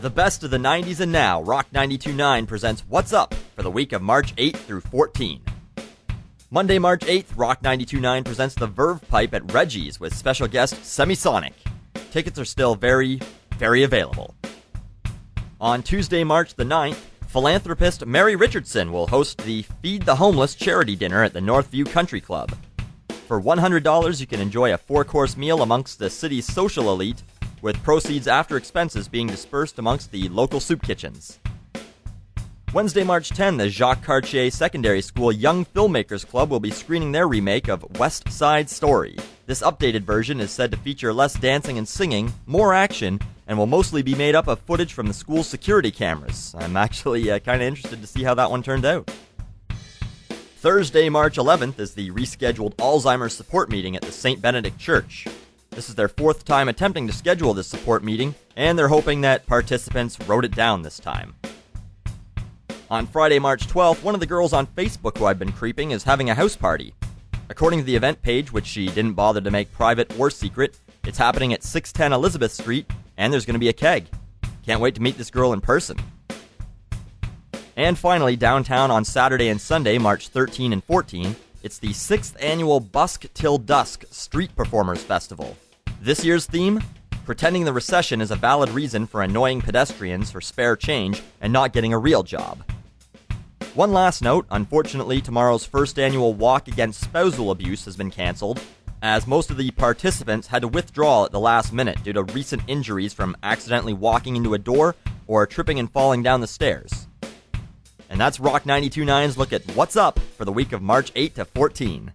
The best of the 90s and now, Rock 92.9 presents What's Up for the week of March 8th through 14. Monday, March 8th, Rock 92.9 presents the Verve Pipe at Reggie's with special guest Semisonic. Tickets are still very, very available. On Tuesday, March the 9th, philanthropist Mary Richardson will host the Feed the Homeless charity dinner at the Northview Country Club. For $100, you can enjoy a 4-course meal amongst the city's social elite, with proceeds after expenses being dispersed amongst the local soup kitchens. Wednesday, March 10, the Jacques Cartier Secondary School Young Filmmakers Club will be screening their remake of West Side Story. This updated version is said to feature less dancing and singing, more action, and will mostly be made up of footage from the school's security cameras. I'm actually kind of interested to see how that one turned out. Thursday, March 11th is the rescheduled Alzheimer's support meeting at the St. Benedict Church. This is their 4th time attempting to schedule this support meeting, and they're hoping that participants wrote it down this time. On Friday, March 12th, one of the girls on Facebook who I've been creeping is having a house party. According to the event page, which she didn't bother to make private or secret, it's happening at 610 Elizabeth Street, and there's going to be a keg. Can't wait to meet this girl in person. And finally, downtown on Saturday and Sunday, March 13 and 14, it's the 6th annual Busk Till Dusk Street Performers Festival. This year's theme? Pretending the recession is a valid reason for annoying pedestrians for spare change and not getting a real job. One last note, unfortunately, tomorrow's first annual Walk Against Spousal Abuse has been cancelled, as most of the participants had to withdraw at the last minute due to recent injuries from accidentally walking into a door or tripping and falling down the stairs. And that's Rock 92.9's look at What's Up for the week of March 8 to 14.